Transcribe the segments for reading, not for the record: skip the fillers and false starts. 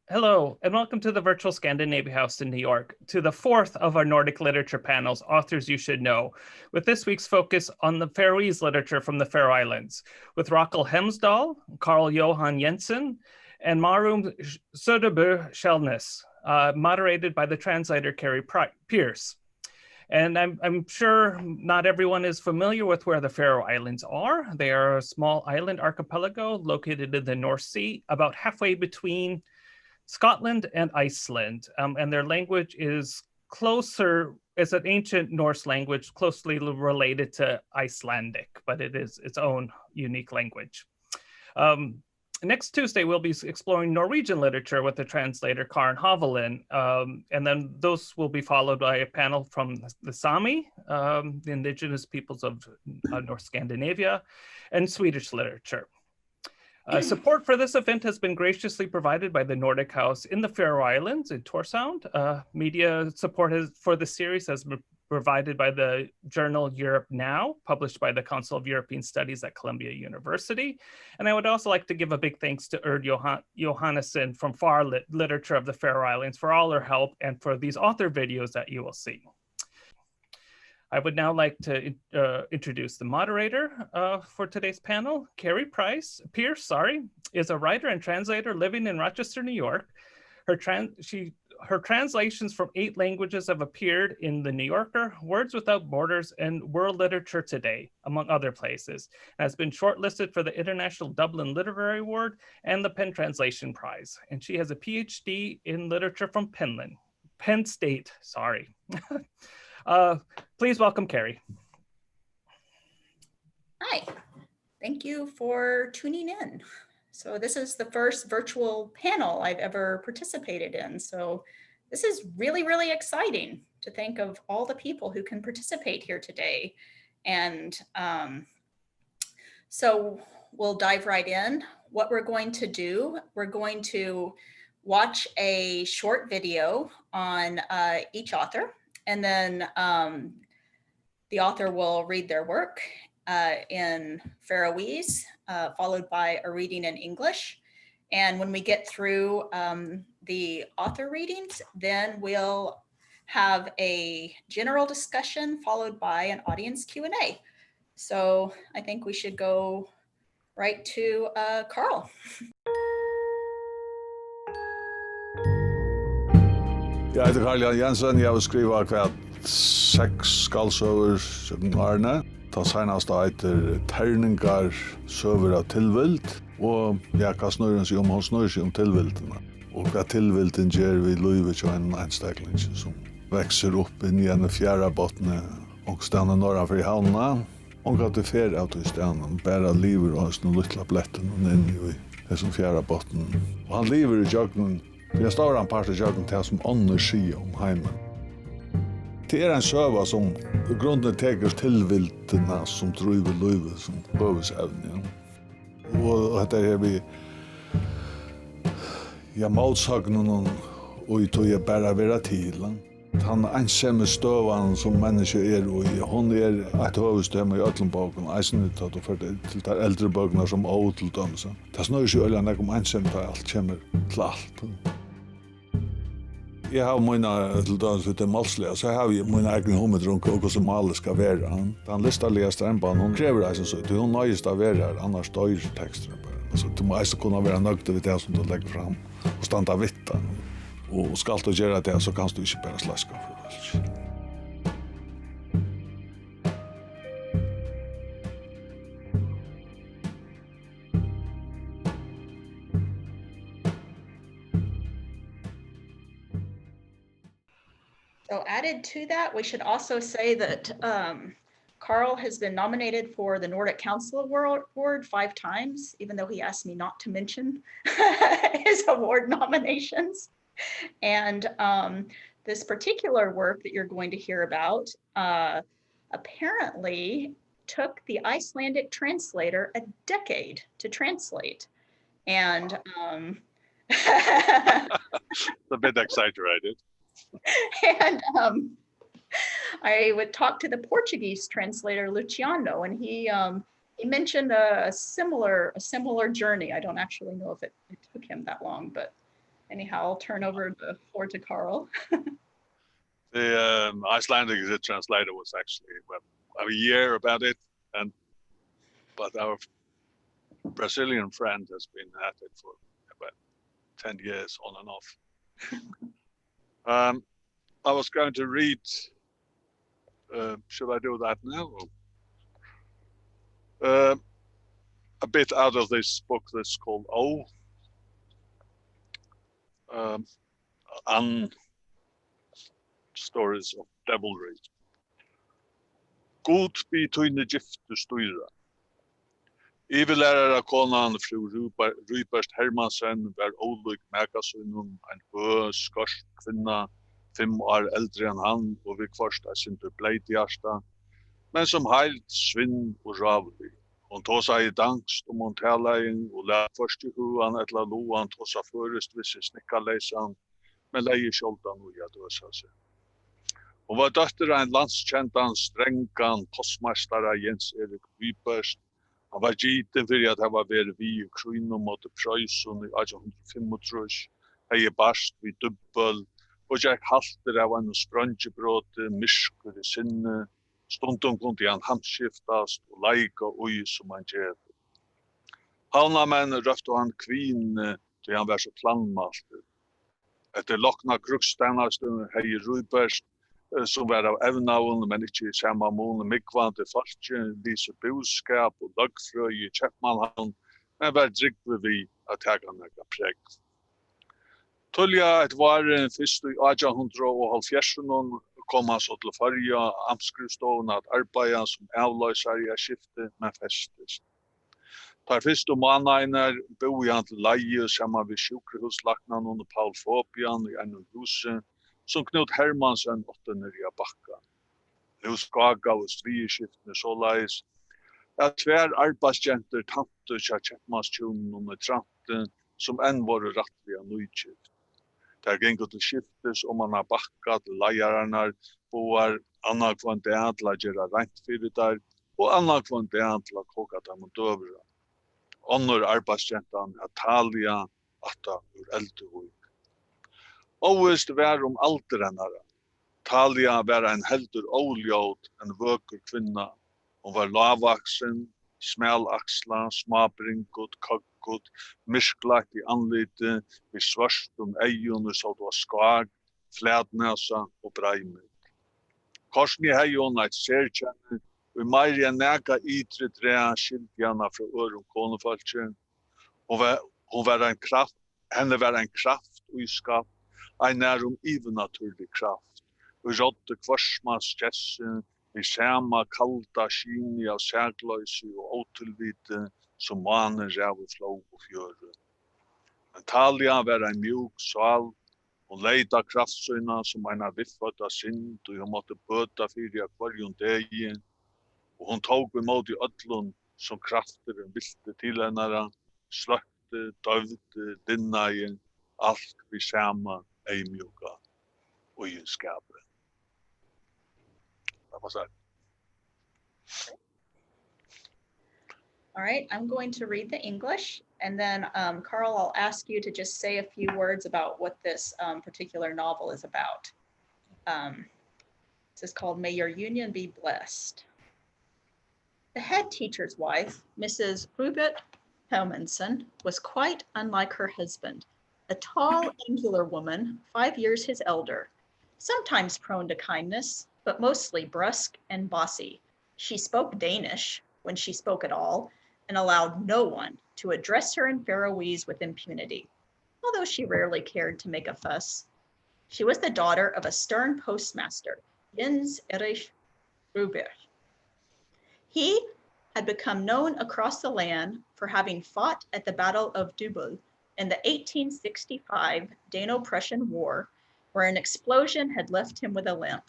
Hello, and welcome to the virtual Scandinavia House in New York, to the fourth of our Nordic literature panels, Authors You Should Know, with this week's focus on the Faroese literature from the Faroe Islands, with Rakel Helmsdal, Jóhan Jensen, and Marjun Syderbø Kjælnes, moderated by the translator Kerri Pierce. And I'm sure not everyone is familiar with where the Faroe Islands are. They are a small island archipelago located in the North Sea, about halfway between Scotland and Iceland, and their language is it's an ancient Norse language closely related to Icelandic, but it is its own unique language. Next Tuesday, we'll be exploring Norwegian literature with the translator Karen Hovland, and then those will be followed by a panel from the Sami, the indigenous peoples of North Scandinavia, and Swedish literature. Support for this event has been graciously provided by the Nordic House in the Faroe Islands in Tórshavn. Media support for the series has been provided by the journal EuropeNow, published by the Council of European Studies at Columbia University. And I would also like to give a big thanks to Johannesson from FAR Literature of the Faroe Islands for all her help and for these author videos that you will see. I would now like to introduce the moderator for today's panel. Kerri Pierce is a writer and translator living in Rochester, New York. Her translations from 8 languages have appeared in The New Yorker, Words Without Borders, and World Literature Today, among other places, and has been shortlisted for the International Dublin Literary Award and the Penn Translation Prize. And she has a PhD in literature from Penn State. Please welcome Kerri. Hi, thank you for tuning in. So this is the first virtual panel I've ever participated in. So this is really, really exciting to think of all the people who can participate here today. And so we'll dive right in. What we're going to do, we're going to watch a short video on each author, and then the author will read their work in Faroese, followed by a reading in English. And when we get through the author readings, then we'll have a general discussion followed by an audience Q&A. So I think we should go right to Carl. Jeg heter Jóhan Jensen. Jeg har skrivet hver 6 skallsøver siden årene. Ta senest heter terningar, søver av tilvild. Og jeg kan snurre seg om, hun snurrer seg om tilvildene. Og hva tilvilden gjør vi livet til en enstakling som vekser opp inn i en fjerde bottene og stedet norrafør i havna. Og hva til fer av til stedet, bare liver og sånne lytla bletten inn i det som fjerde botten. Og han lever i jøgnen. Jeg står en part av jøgnen til som ånder sier om heimen. Det en søva som grunden teker tilvildene som driver livet som høvesevne. Og dette er vi målsagnen og i tog jeg bare være til. Han ensamme støvan som menneske og hun et høvestemme i øtlenboken, eisen ut at hun til de eldre bøkene som til dem. Det snøyer seg øyne om ensamme da alt kommer til alt. Jeg har mine til døgns for det målslige, så jeg har mine egne homeddrunker og hvordan målet skal være. Den listelige strømbanen, hun krever det så hun nøyest av være her, annars døyer tekstene bare. Altså, du må også kunne være nøgte ved det som du legger frem og standa vitt. Og skal du gjøre det, så kan du ikke bare slaske for det. So added to that, we should also say that Carl has been nominated for the Nordic Council Award 5 times, even though he asked me not to mention his award nominations. And this particular work that you're going to hear about apparently took the Icelandic translator a decade to translate. And a bit exaggerated. And I would talk to the Portuguese translator Luciano, and he mentioned a similar journey. I don't actually know if it took him that long, but Anyhow, I'll turn over the floor to Carl. The Icelandic translator was actually a year about it, but our Brazilian friend has been at it for about 10 years on and off. I was going to read, should I do that now? A bit out of this book that's called Stories of Devilry. God between the giftu stýra. Yfirlærara konan fru Rupert Hermansen var ólík mækasønnum, ein skorst kvinna, 5 år eldre enn han, og vi kvarst sindur bleitjarsta, men som heilt svinn og ravlig. Hon tåsa i dankst hon talaing og lær først i huan etla loan tåsa førest visse snikkaleisan, men leie sjoldan og døsa seg. Hon var døtter av en landskjentan strengan postmestara Jens Erik Vyperst. Han var giten fyrir at han var vært vi i krynum mot Prøysun i 1835, hei barst vi dubbel, og jeg halter av en sprøntjebråte, myrskur i sinne, stundum kunde han hamskiftast og leika ui som han gjør. Havnamenn røfte han kvinne til han var så planmaster. Etter lokna kruksteinastund hei Rupert, som var av evnavn, men ikke i samme måned, mikvante falskje, vise boskap og lagfrøy i Kjeppmannhavn, men var drikve vi at hega nega preg. Tulja et var fyrst i 1870 kom han så til Farja, Amtskrivstoven at arbeida som avløysar i skifte med festes. Tar fyrst måneder boi han til leie sammen ved sjukrehuslaknan under Paul Fobian i en huset, som Knut Hermansen åttener i bakka. Nu skaga og striskiftene såleis, at tver arbeidsjenter tante seg kjeppmannstjonen under tranten, som enn var rettelig av nøyskift. Der gengur til skiftes man har bakka til leiararnar, boar anna kvantian til å gjøre rent fyrir der, og anna kvantian til å koka dem og døvra. Annor arbeidsjentan Atalia, atta ur eldehug. Óvist var aldrennara. Talia var en heldur óljót en vøkur kvinna. Hon var lavaksen, smalaksla, smabringut, kakkut, myrklagt i anlite, vi svarstum eion så det var skag, flætnæsa og breimid. Korsni hei hon eit sérkjenne, og meiri enn nega ytre trea skildjana fra ørum konefalkje. Henne var en kraft og skap, ein nærum ivernaturlig kraft, og rådde kvarsmas kjesse, vi sama kalda skini av sægløysi og åtilvite, som maner ræv og flå og fjøre. Men Talia var ein mjuk sval, og leida kraftsøyna som ein vifføtta synd, og hun måtte bøta fyrir kvarjon degi, og hun tog imot i öllun som krafter vilte til hennara, sløkte, døvde, dinnai, alt vi sama eimjuka og i skapet. That was that. All right, I'm going to read the English, and then Carl, I'll ask you to just say a few words about what this particular novel is about. This is called May Your Union Be Blessed. The head teacher's wife, Mrs. Rupert Helmsdal, was quite unlike her husband, a tall, angular woman, 5 years his elder, sometimes prone to kindness, but mostly brusque and bossy. She spoke Danish, when she spoke at all, and allowed no one to address her in Faroese with impunity, although she rarely cared to make a fuss. She was the daughter of a stern postmaster, Jens Erik Rupert. He had become known across the land for having fought at the Battle of Dubal in the 1865 Dano-Prussian War, where an explosion had left him with a limp.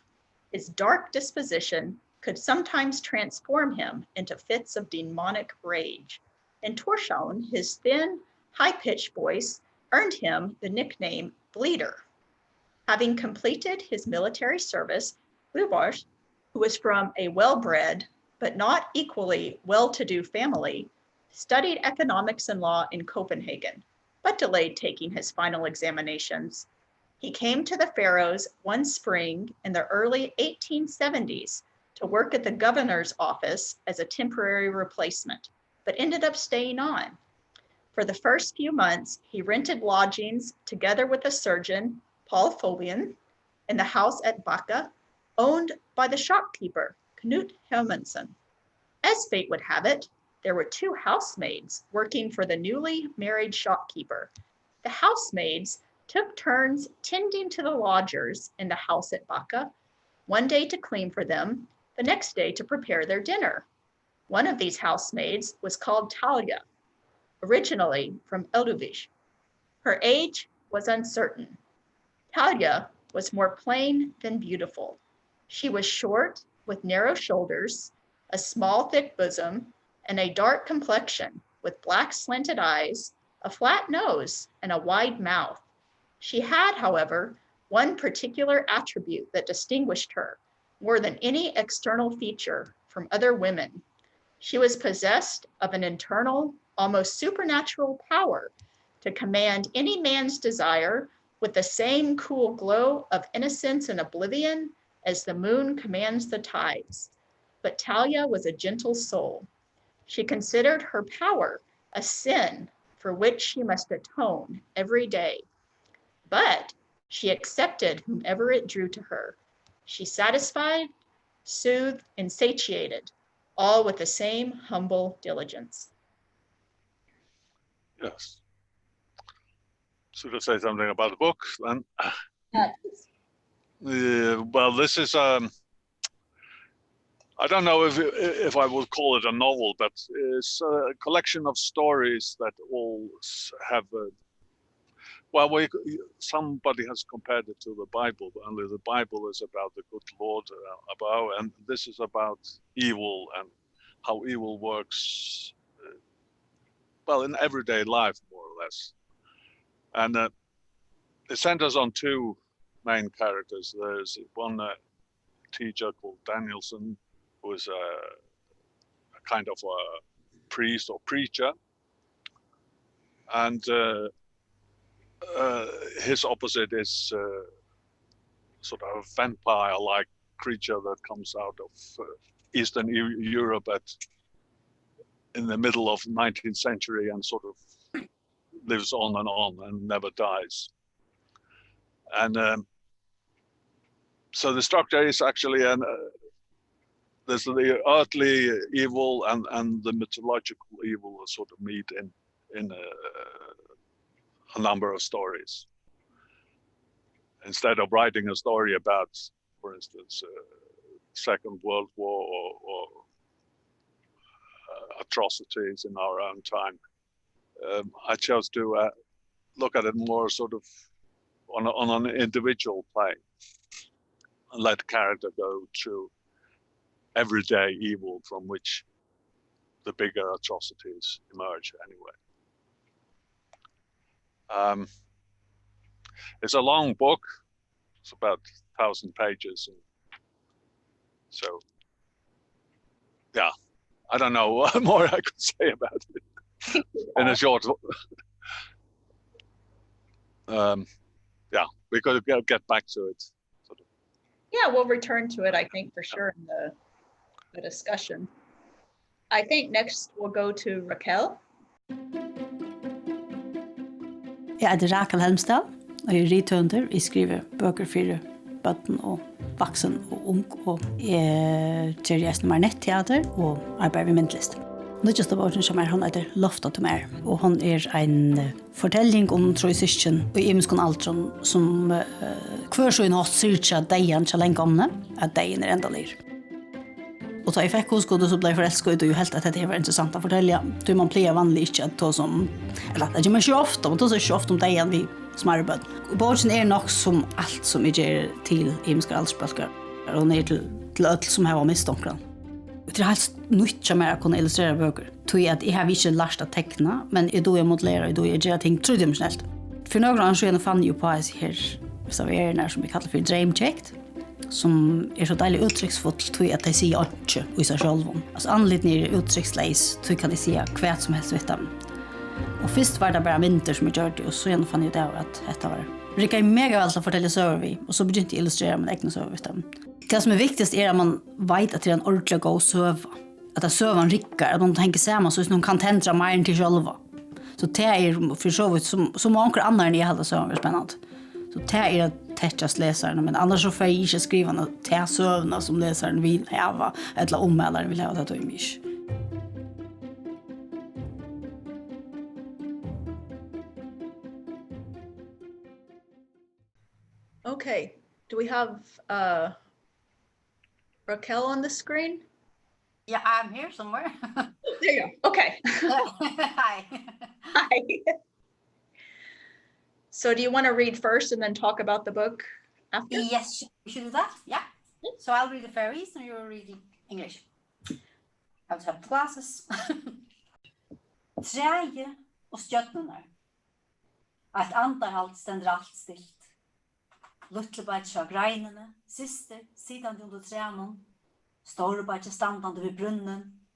His dark disposition could sometimes transform him into fits of demonic rage. In Tórshavn, his thin, high-pitched voice earned him the nickname Bleeder. Having completed his military service, Rupert, who was from a well-bred but not equally well-to-do family, studied economics and law in Copenhagen, but delayed taking his final examinations. He came to the Faroes one spring in the early 1870s to work at the governor's office as a temporary replacement, but ended up staying on. For the first few months, he rented lodgings together with a surgeon, Paul Folien, in the house at Bakka, owned by the shopkeeper, Knut Helmsdal. As fate would have it, there were two housemaids working for the newly married shopkeeper. The housemaids took turns tending to the lodgers in the house at Bakka, one day to clean for them, the next day to prepare their dinner. One of these housemaids was called Talja, originally from Elduvich. Her age was uncertain. Talja was more plain than beautiful. She was short with narrow shoulders, a small thick bosom, and a dark complexion with black slanted eyes, a flat nose, and a wide mouth. She had, however, one particular attribute that distinguished her more than any external feature from other women. She was possessed of an internal, almost supernatural power to command any man's desire with the same cool glow of innocence and oblivion as the moon commands the tides. But Talja was a gentle soul. She considered her power a sin for which she must atone every day. But she accepted whomever it drew to her. She satisfied, soothed, and satiated, all with the same humble diligence. Yes. Should I say something about the book then? Well, this is I don't know if I would call it a novel, but it's a collection of stories that all have somebody has compared it to the Bible, only the Bible is about the good Lord above, and this is about evil and how evil works, in everyday life, more or less. And it centers on two main characters. There's one teacher called Danielson, who is a kind of a priest or preacher, and his opposite is sort of a vampire-like creature that comes out of Eastern Europe in the middle of the 19th century and sort of lives on and never dies. And so the structure is actually there's the earthly evil and the mythological evil sort of meet in a number of stories. Instead of writing a story about, for instance, Second World War or atrocities in our own time, I chose to look at it more sort of on an individual plane and let the character go through everyday evil from which the bigger atrocities emerge anyway. It's a long book. It's about 1,000 pages. So, yeah, I don't know what more I could say about it in a short. Yeah, we could get back to it. Sort of. Yeah, we'll return to it, I think, for sure in the discussion. I think next we'll go to Rakel. Jeg heter Rakel Helmsdal, og jeg rithønder. Jeg skriver bøker for bøtten og vaksen og ung, og jeg gjør gjerne mer netteater og arbeider ved myndlist. Nødvendigste båten som hun heter Lofta til meg, og hun en fortelling om tre søsken og imenskene alderen som hver så en hatt syrtja deien så lenge om det, at deien enda lir. Og da jeg fikk hosgående så ble jeg forelsket og jo helt at det var interessant å fortelle. Da man pleier vanlig ikke at ta som, eller det gjør man ikke ofte, man tar seg ikke ofte om deien vi som arbeid. Og båten nok som alt som jeg gjør til imenske aldersbølger, og ned til alt som jeg var mistonkrene. Det helt nytt som jeg kunne illustrere bøker. Jeg har ikke lært å tekne, men jeg modellerer, jeg gjør ting tredimensjonelt. For noen ganger så fann jeg på her serverene som vi kaller for dreamchecked, som så deilig uttrykksfullt, tror at de sier ikke i seg selv. Altså anledning uttrykksleis, tror kan de si hva som helst vet dem. Och först var det bara vinter som jag gjorde och så igen fann jag det att detta var. Rika är mega väl att fortälja söver vi och så började jag illustrera min egna söver. Det som är viktigast är att man vet att det är en ordentlig god söva. Att det sövan rickar, att de tänker samman så att de kan täntra mer till själva. Så det är för så vitt som många andra än jag hade sövan var spännande. Så det är att täckas läsaren, men annars så får jag inte skriva något till sövna som läsaren vill ha eller omälaren vill ha det och mycket. Okay, do we have Rakel on the screen? Yeah, I'm here somewhere. There you go. Okay. Hi. Hi. So do you want to read first and then talk about the book after? Yes, we should do that. Yeah. So I'll read the Faroese and you'll read the English. I have to have glasses. Träge och stjärnorna. Ett andarhalt ständer allt stilt. Luttelbætja greinene, syster sidande under tränon, storebætja standande vid brunnen,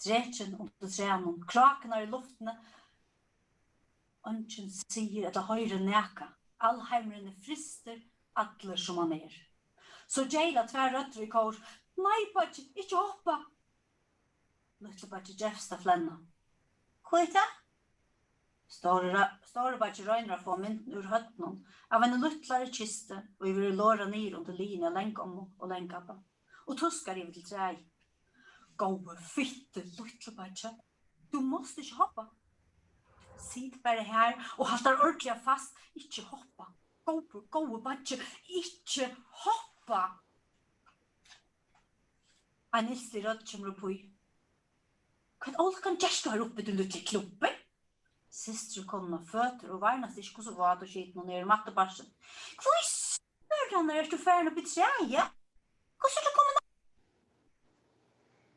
drekjen under tränon, krakenar i luftene, ønsken sier etter høyre neka, allheimrene frister, atler som han er. Så gjeila tvær røtter i kår, nei bætja, ikke hoppa! Luttelbætja Jeffsta flenna. Hva er det? Storebætja røyner å få mynden ur høttenen, av en luttlare kiste, og vi vil låra ned under linjen lenk om og lenk av. Og tuskar i til träg. Gåe, fitte, luttlebætja. Du måste ikke hoppa. Sitt bare her, og haltar ordentlig fast. Ikke hoppa. Gåe, bætja. Ikke hoppa. En islig rød kommer på i. Hva alle kan gjerska her oppe, du luttelig klubbe? Systrar kom av fötter och varnast inte så vad och skit någon ner i mattebarsen. Vad är han när du färn upp i träja? Vad ska du komma ner?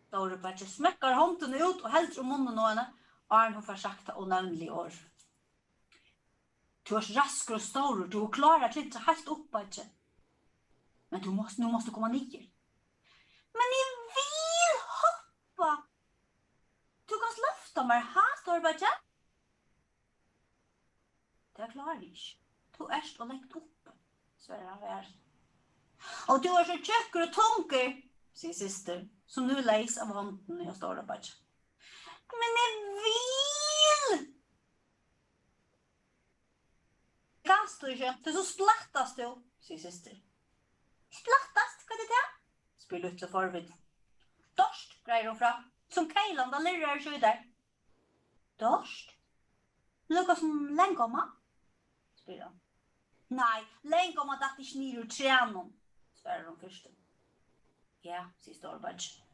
Storebætja smäckar hånden ut och hälter om munnen och henne. Arn hon får sakta och nämnlig år. Du är raskare och stor, du är klar att klintra helt upp, bætja. Men nu måste komma ner. Men jag vill hoppa! Du kan slöfta mig här, Storebætja. Det klarar vi ikke. Du er så lengt oppe, svarer han vær. Og du er så tjøkker og tunker, sier syster, som nu leis av hånden i Storebætja. Men jeg vil! Gans du ikke, det er så splattast du, sier syster. Splattast, hva er det? Spyr Luttle forvid. Dorst, greier hun fra, som keilanda lirrer så videre. Dorst? Lukka som lengkomma? Spyr han. Nei, lengkomma datt ikke nir ur tränon, svarer hon først. Ja, sier Storebætja.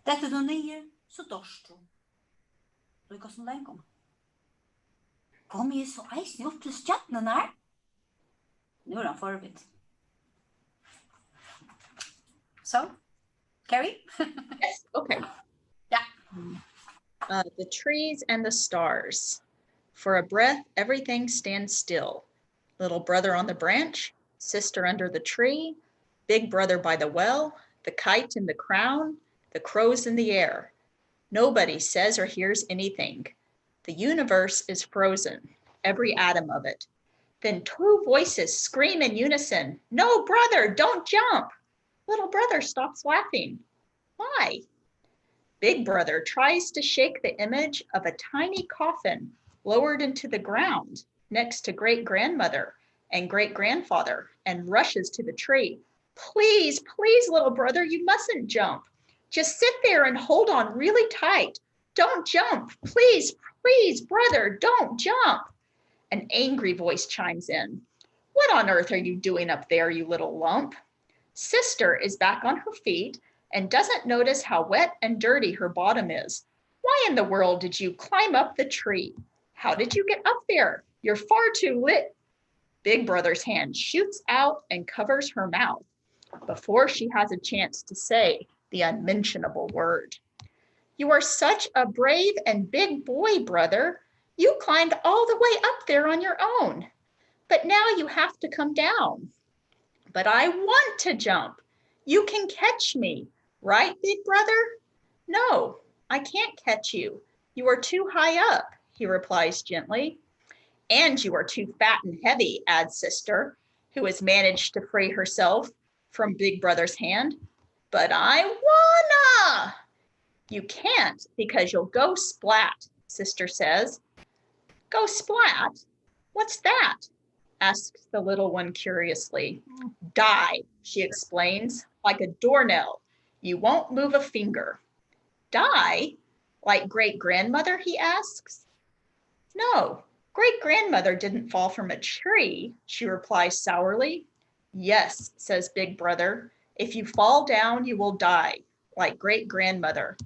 Dette du nir, så dorst du. Lukka som lengkomma. Kom jeg så eisen opp til stjärnen her? Nu er han forvitt. So, Kerri? Yes, okay. Yeah. The trees and the stars. For a breath, everything stands still. Little brother on the branch, sister under the tree, big brother by the well, the kite in the crown, the crows in the air. Nobody says or hears anything. The universe is frozen, every atom of it. Then two voices scream in unison, "No, brother, don't jump!" Little brother stops laughing. Why? Big brother tries to shake the image of a tiny coffin lowered into the ground next to great-grandmother and great-grandfather and rushes to the tree. Please, please, little brother, you mustn't jump. Just sit there and hold on really tight. Don't jump. Please, please, brother, don't jump. An angry voice chimes in. What on earth are you doing up there, you little lump? Sister is back on her feet and doesn't notice how wet and dirty her bottom is. Why in the world did you climb up the tree? How did you get up there? You're far too lit. Big brother's hand shoots out and covers her mouth before she has a chance to say the unmentionable word. You are such a brave and big boy, brother. You climbed all the way up there on your own, but now you have to come down. But I want to jump. You can catch me, right, big brother? No, I can't catch you. You are too high up. he replies gently. And you are too fat and heavy, adds sister, who has managed to free herself from big brother's hand. But I wanna. You can't because you'll go splat, sister says. Go splat? What's that? Asks the little one curiously. Die, she explains, like a doornail. You won't move a finger. Die? Like great-grandmother, he asks. No, great-grandmother didn't fall from a tree, she replies sourly. Yes, says big brother. If you fall down, you will die, like great-grandmother.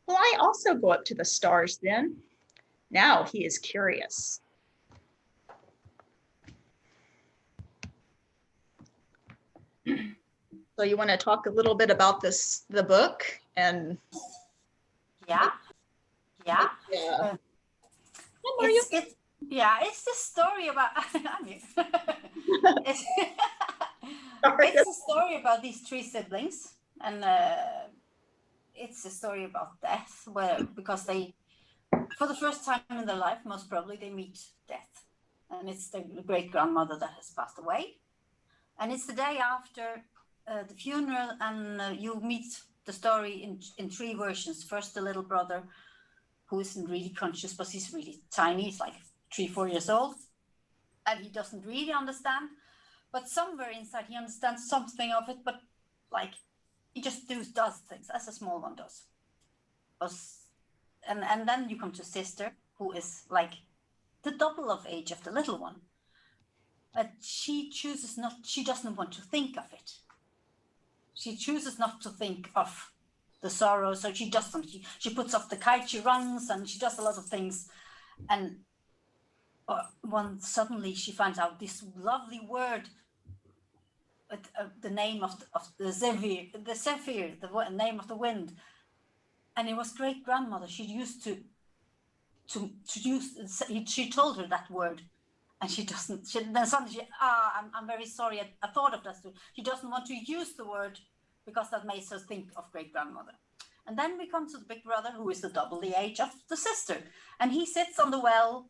Will I also go up to the stars then? Now he is curious. So you want to talk a little bit about the book and Yeah. It's the story about it's a story about these three siblings, and it's a story about death, because they, for the first time in their life, most probably they meet death, and it's the great grandmother that has passed away, and it's the day after the funeral, and you meet the story in three versions. First, the little brother, who isn't really conscious, but he's really tiny. He's like 3-4 years old, and he doesn't really understand. But somewhere inside, he understands something of it. But like, he just does things as a small one does. And then you come to sister, who is like the double of age of the little one. But she chooses not. She doesn't want to think of it. She chooses not to think of the sorrow, so she doesn't. She puts off the kite, she runs, and she does a lot of things. And suddenly she finds out this lovely word, the name of the zephyr, the name of the wind. And it was great grandmother. She used to use. She told her that word, and she doesn't. Then suddenly I'm very sorry. I thought of that. She doesn't want to use the word because that makes her think of great grandmother. And then we come to the big brother, who is the double the age of the sister, and he sits on the well,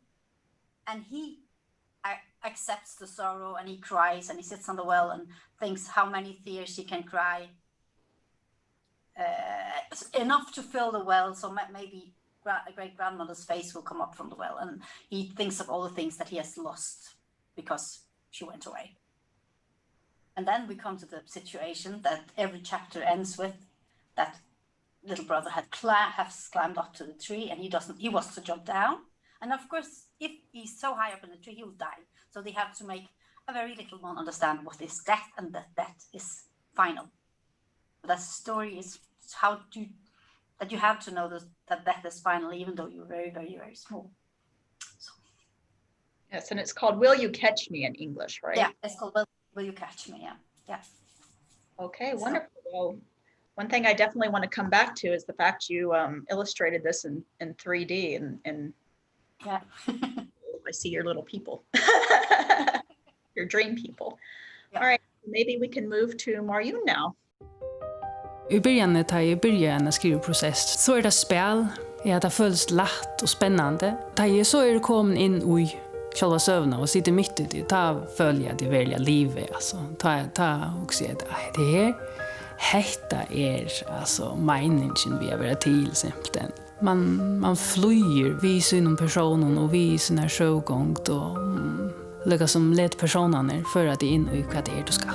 and he accepts the sorrow, and he cries, and he sits on the well and thinks how many tears he can cry, enough to fill the well, so maybe great grandmother's face will come up from the well, and he thinks of all the things that he has lost because she went away. And then we come to the situation that every chapter ends with, that little brother has climbed up to the tree, and he wants to jump down. And of course, if he's so high up in the tree, he will die. So they have to make a very little one understand what is death, and that death is final. But that story is that you have to know that death is final, even though you're very, very, very small. So. Yes, and it's called Will You Catch Me in English, right? Yeah, it's called Will You Catch Me? Yeah. Okay, wonderful. Well, one thing I definitely want to come back to is the fact you illustrated this in 3D, and yeah. I see your little people, your dream people. Yeah. All right, maybe we can move to Marjun now. I början när jag börjar en skrivprocess så det spel, det føles lätt och spännande. Da så det kommet in i själva sövna och sitter mitt ute, ta följa det verkliga livet, alltså. Ta och se att det hetta alltså meningen vi har varit till exempel. Man flyr vi sin personen och vi sin här sjövgång och lägga som led personerna för att det in i vad det är du ska.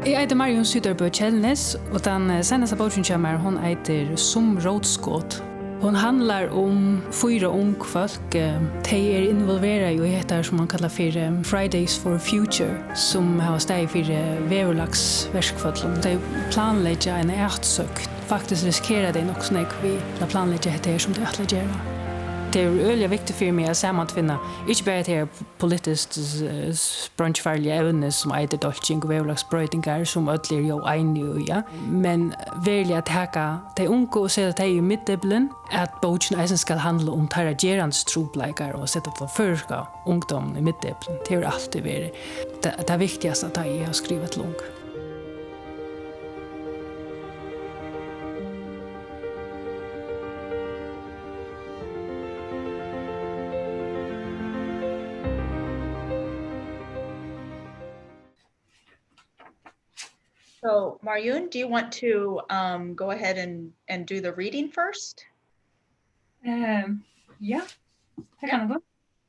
Jag heter Marjun Syderbø Kjælnes, och den senaste boken kommer, hon heter Som rådskott. Hon handlar om 4 ung folk. De involverade i det som man kallar för Fridays for Future, som har stått för väverlagsverkfall. De planlägger en ärtsökt. Faktiskt riskerar de också när vi planlägger det som de att göra. Det öliga viktigt för mig att sammanfinna, inte bara det politiskt branschfarliga ämnen som är det dolching och vävlagsbröjningar som ödler jag enig, men verkligen att häcka de unga och sätta det i mittdeblen, att boken eisen ska handla om teragerans trobläggar och sätta på förska ungdom i mittdeblen. Det är alltid varit det viktigaste att jag har skrivit långt. So Marjun, do you want to go ahead and do the reading first? Ja, det kan jag gå.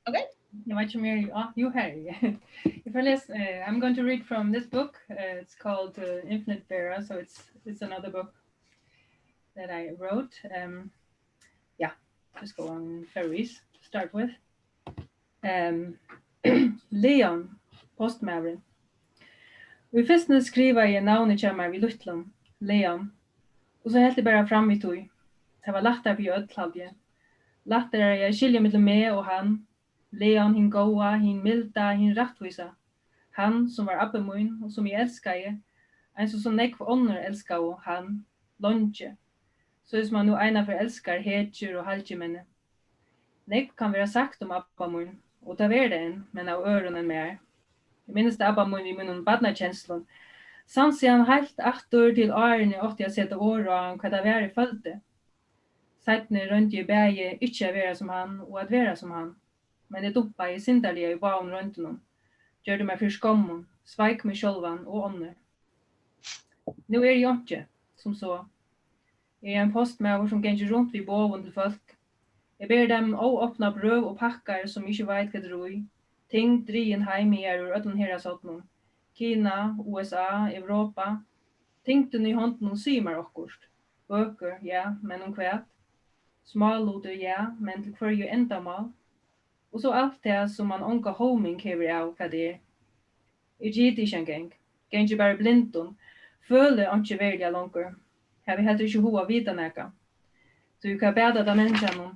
Okay. Jag vet inte om you here. If I listen, I'm going to read from this book. It's called Infinite Vera, so it's another book that I wrote. Just go on Faroese to start with. Leon, postmævren. Vi fyrstene skriva jeg navnet kjemmer vi luttlom, Leon, og så helt det bare fram i tog. Det var lettere for jød, halvdje. Lettere jeg skiljer mellom meg og han, Leon, hin goa, hin milda, hin rattvisa. Han som var abbe mun, og som jeg elskar, en som nekv ånder elskar og han, longe. Så som man nu eina for elskar, hetjer og halgjemenne. Nekv kan være sagt om abba mun, og ta ver det en, men av øronen mer. Jeg minnes det abba mun i munnen badnakjenslun. Sanns han helt aktor til årene åtte jeg sette åra hva det var i følte. Seitene rundt i bæge ikke å være som han, og at være som han. Men det dumpa i sindarlige i baun rundt honom. Gjør det meg for skommen, sveik meg sjølvan og ånder. Nå jeg ikke, som så. Jeg en postmæver som ganger rundt vid boven til folk. Jeg ber dem å åpna brøv og pakkar som ikke veit hva droi. Ting drien heim i ur ödlen hera sottnum. Kina, USA, Europa. Tingten i hånden symer okkurst. Bøker, ja, men kvæt. Smalloder, ja, men til hverju endamal. Og så alt det som man onka homing hever av hva det er. Jeg gitt ikke en gang. Gengi bare blindun. Føler ikke verdig langer. Her vi heller ikke hoa vita neka. Så du kan bæda da menneskene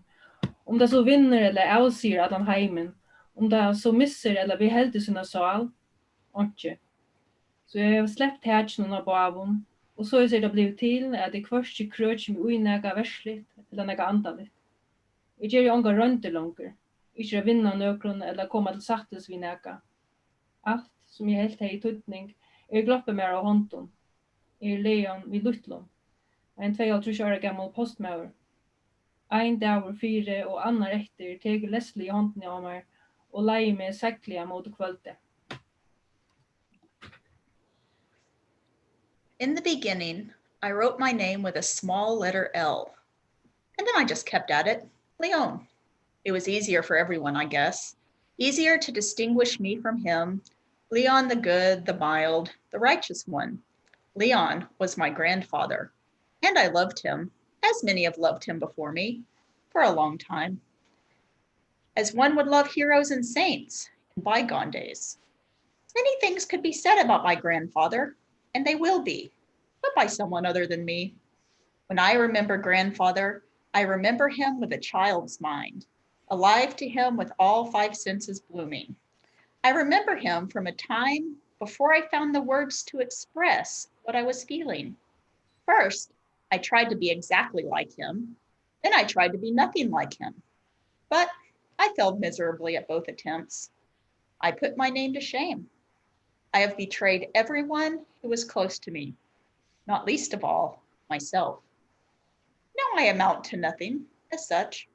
om det så vinner eller avsier at han heimen. Om det så misser eller behelder sina sal. Ikke. Så jeg har släppt hertsen av bavun. Og så er det blivit til at jeg først ikke krøtjer meg ui neka versligt eller neka andaligt. Jeg gjør jo onga rønter langer. Ikke å vinna nøkron eller komma til sattes vi neka. Alt som jeg helt hei i tutning gloppe mer av hånden. Leon vid luttlom. En 22 år gammal postmauer. Ein dagur 4 og annar etter tegur Leslie i hånden av meg og leie med sekliga mot kvölde. In the beginning, I wrote my name with a small letter L. And then I just kept at it, Leon. It was easier for everyone, I guess. Easier to distinguish me from him. Leon the good, the mild, the righteous one. Leon was my grandfather. And I loved him, as many have loved him before me, for a long time. As one would love heroes and saints in bygone days. Many things could be said about my grandfather, and they will be, but by someone other than me. When I remember grandfather, I remember him with a child's mind, alive to him with all 5 senses blooming. I remember him from a time before I found the words to express what I was feeling. First, I tried to be exactly like him. Then I tried to be nothing like him. But I failed miserably at both attempts. I put my name to shame. I have betrayed everyone who was close to me, not least of all, myself. Now I amount to nothing as such.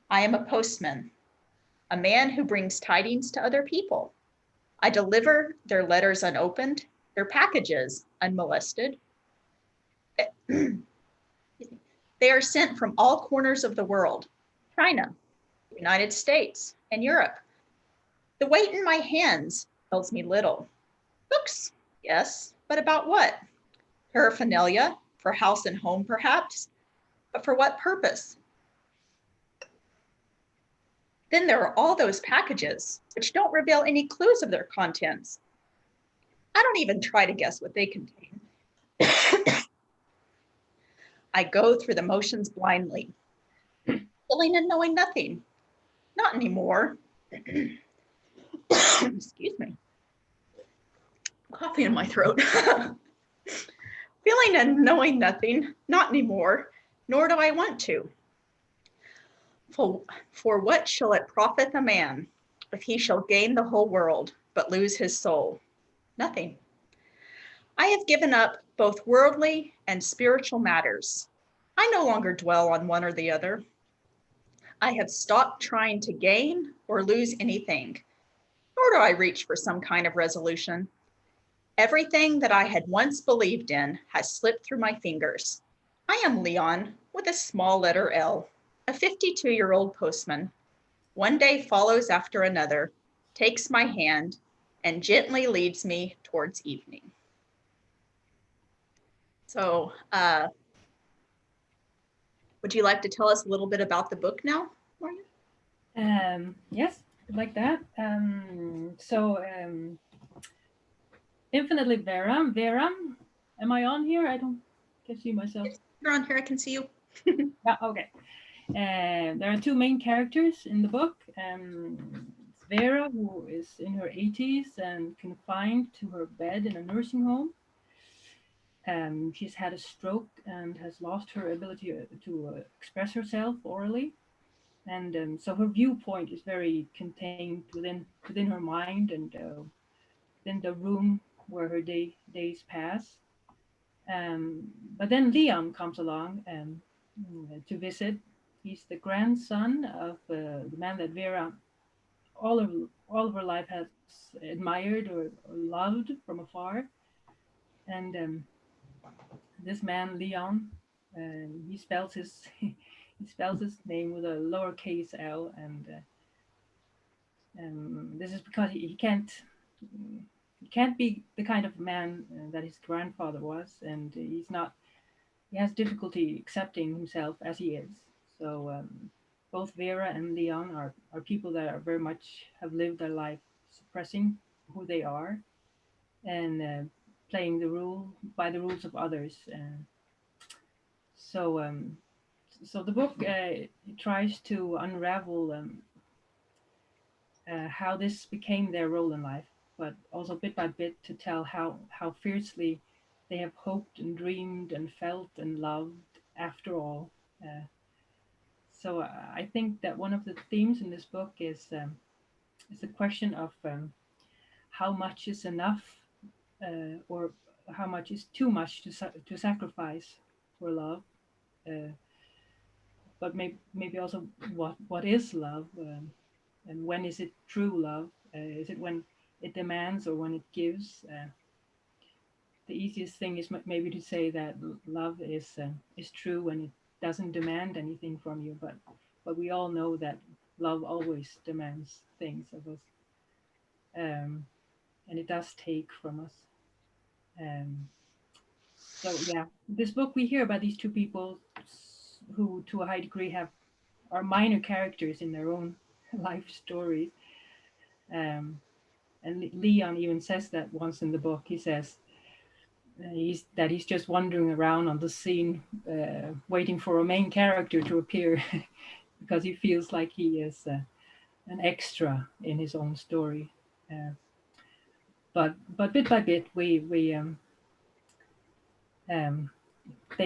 I am a postman, a man who brings tidings to other people. I deliver their letters unopened, their packages unmolested. They are sent from all corners of the world, China, the United States, and Europe. The weight in my hands tells me little. Books, yes, but about what? Paraphernalia, for house and home perhaps, but for what purpose? Then there are all those packages which don't reveal any clues of their contents. I don't even try to guess what they contain. I go through the motions blindly, feeling and knowing nothing. Not anymore. Excuse me. Coffee in my throat. Feeling and knowing nothing, not anymore, nor do I want to. For what shall it profit a man if he shall gain the whole world but lose his soul? Nothing. I have given up both worldly and spiritual matters. I no longer dwell on one or the other. I have stopped trying to gain or lose anything, nor do I reach for some kind of resolution. Everything that I had once believed in has slipped through my fingers. I am Leon with a small letter L, a 52-year-old postman. One day follows after another, takes my hand, and gently leads me towards evening. So, would you like to tell us a little bit about the book now, Marjun? Yes, like that. Infinitely Vera. Vera, am I on here? I don't can see myself. You're on here, I can see you. Yeah, okay. There are two main characters in the book. Vera, who is in her 80s and confined to her bed in a nursing home. She's had a stroke and has lost her ability to express herself orally. And so her viewpoint is very contained within her mind and within the room where her days pass. But then Leon comes along to visit. He's the grandson of the man that Vera all of her life has admired or loved from afar. And this man Leon, he spells his name with a lowercase l, and this is because he can't be the kind of man that his grandfather was, and he has difficulty accepting himself as he is. So both Vera and Leon are people that are very much have lived their life suppressing who they are and playing by the rules of others. So the book tries to unravel how this became their role in life, but also bit by bit to tell how fiercely they have hoped and dreamed and felt and loved after all. So I think that one of the themes in this book is the question of how much is enough or how much is too much to sacrifice for love. But maybe also what is love, and when is it true love? Is it when it demands or when it gives? The easiest thing is maybe to say that love is true when it doesn't demand anything from you, but we all know that love always demands things of us, and it does take from us. So yeah, this book we hear about these two people who to a high degree are minor characters in their own life stories. And Leon even says that once in the book. He says he's just wandering around on the scene, waiting for a main character to appear, because he feels like he is an extra in his own story. But bit by bit, they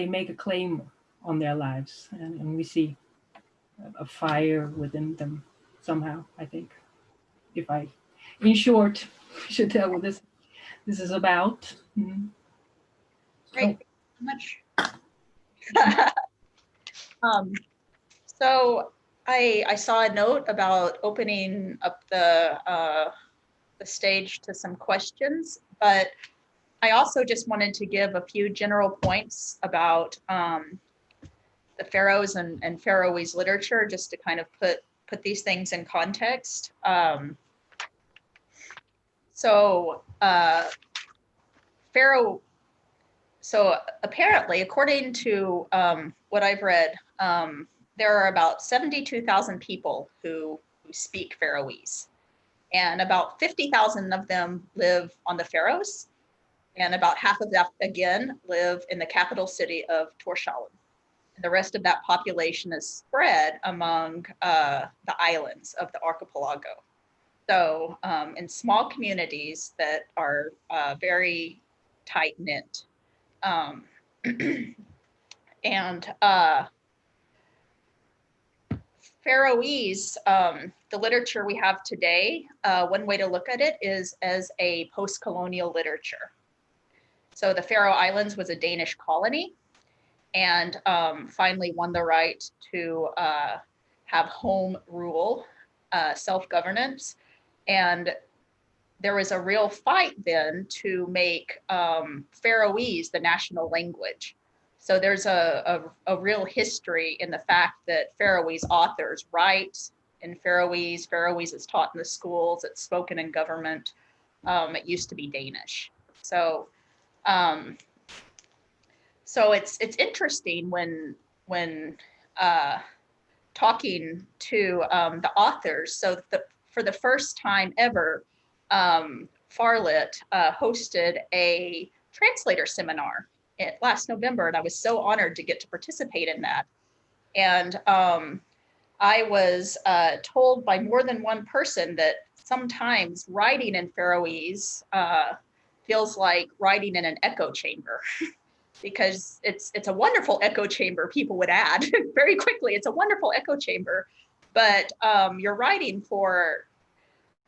make a claim on their lives, and we see a fire within them somehow. I think, if I, in short, should tell what this is about. Mm-hmm. Great, much. So I saw a note about opening up the stage to some questions, but I also just wanted to give a few general points about the Faroes and Faroese literature, just to kind of put these things in context. So apparently, according to what I've read, there are about 72,000 people who speak Faroese, and about 50,000 of them live on the Faroes, and about half of that, again, live in the capital city of Tórshavn. And the rest of that population is spread among the islands of the archipelago. So in small communities that are very tight-knit. And Faroese, the literature we have today, one way to look at it is as a post-colonial literature. So the Faroe Islands was a Danish colony, and finally won the right to have home rule, self-governance. And there was a real fight then to make Faroese the national language. So there's a real history in the fact that Faroese authors write in Faroese. Faroese is taught in the schools. It's spoken in government. It used to be Danish. So it's interesting when talking to the authors. So for the first time ever, Farlit hosted a translator seminar last November, and I was so honored to get to participate in that. And I was told by more than one person that sometimes writing in Faroese feels like writing in an echo chamber. Because it's a wonderful echo chamber, people would add very quickly. It's a wonderful echo chamber, but you're writing for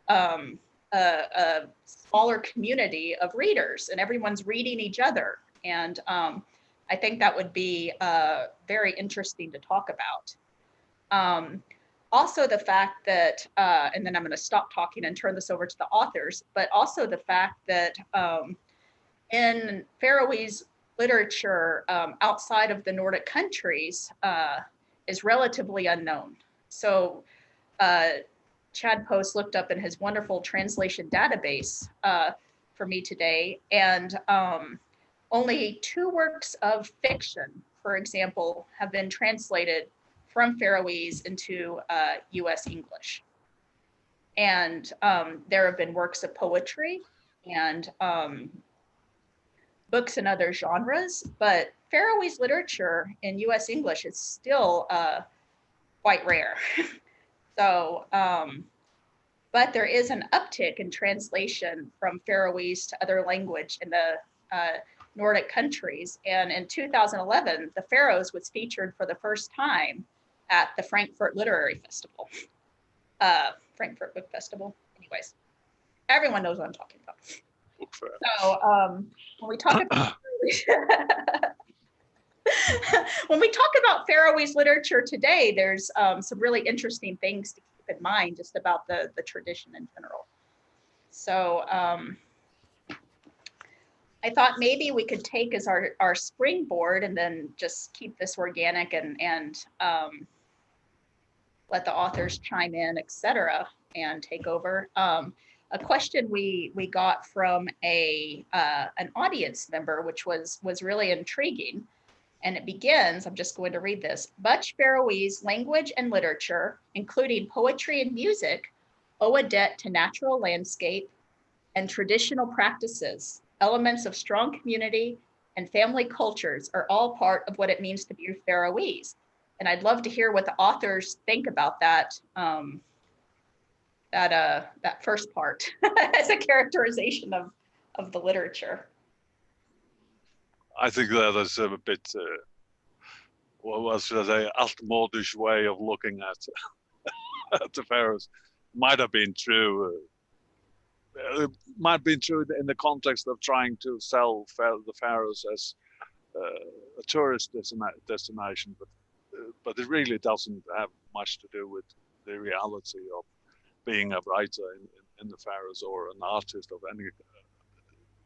a smaller community of readers, and everyone's reading each other. And I think that would be very interesting to talk about. Also the fact that, and then I'm going to stop talking and turn this over to the authors, but also the fact that in Faroese literature outside of the Nordic countries is relatively unknown. So Chad Post looked up in his wonderful translation database for me today, and only 2 works of fiction, for example, have been translated from Faroese into US English. And there have been works of poetry and books in other genres, but Faroese literature in US English is still quite rare. So, but there is an uptick in translation from Faroese to other language in the Nordic countries. And in 2011, the Faroes was featured for the first time at the Frankfurt Literary Festival, Frankfurt Book Festival. Anyways, everyone knows what I'm talking about. So when we talk about when we talk about Faroese literature today, there's some really interesting things to keep in mind just about the tradition in general. So I thought maybe we could take as our springboard and then just keep this organic and let the authors chime in, etc., and take over. A question we got from an audience member, which was really intriguing, and it begins, I'm just going to read this. Much Faroese language and literature, including poetry and music, owe a debt to natural landscape and traditional practices. Elements of strong community and family cultures are all part of what it means to be Faroese. And I'd love to hear what the authors think about that that first part as a characterization of the literature. I think that is a bit, what was should I say, altmodish way of looking at the Faroes. Might have been true. It might have been true in the context of trying to sell the Faroes as a tourist destination, but it really doesn't have much to do with the reality of being a writer in the Faroes or an artist of any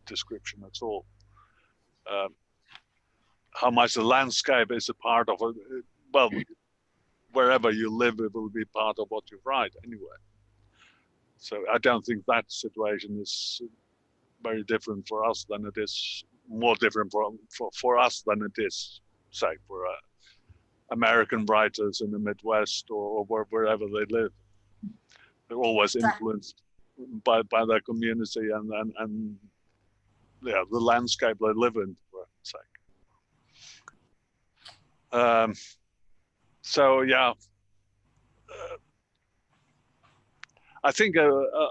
description at all. How much the landscape is a part of it, well, wherever you live, it will be part of what you write anyway. So I don't think that situation is very different for us than it is, more different for us than it is, say, for American writers in the Midwest or wherever they live. They're always influenced by their community and yeah, the landscape they live in, for sake. So yeah, I think a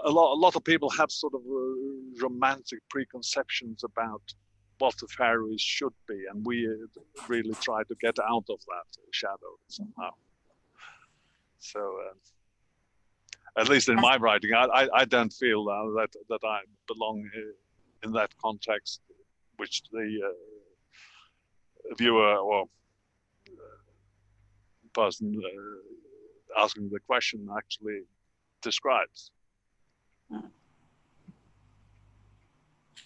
lot of people have sort of romantic preconceptions about what the Faroes should be, and we really try to get out of that shadow somehow. So at least in my writing, I don't feel that I belong in that context, which the viewer or person asking the question actually describes.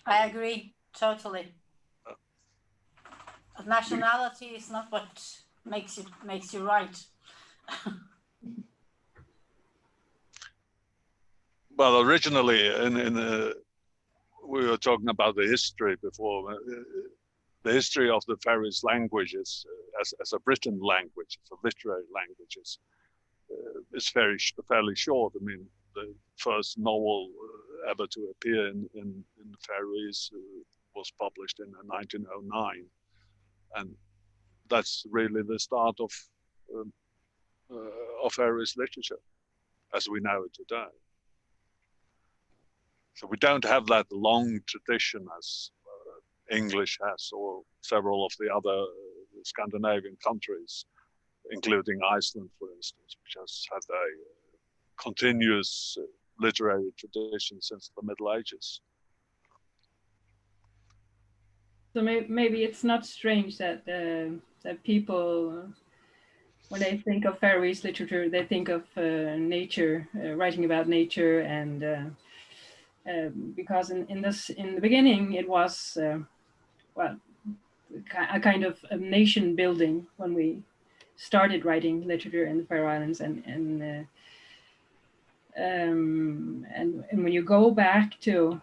I agree totally. Nationality is not what makes you right. Well, originally, we were talking about the history before. The history of the Faroese languages as a written language, as a literary language, is fairly short. I mean, the first novel ever to appear in Faroese was published in 1909, and that's really the start of Faroese literature as we know it today. So we don't have that long tradition as English has, or several of the other Scandinavian countries, including Iceland, for instance, which has had a continuous literary tradition since the Middle Ages. So maybe it's not strange that that people, when they think of Faroese literature, they think of nature, writing about nature, and because in the beginning it was well, a kind of a nation building when we started writing literature in the Faroe Islands, and when you go back to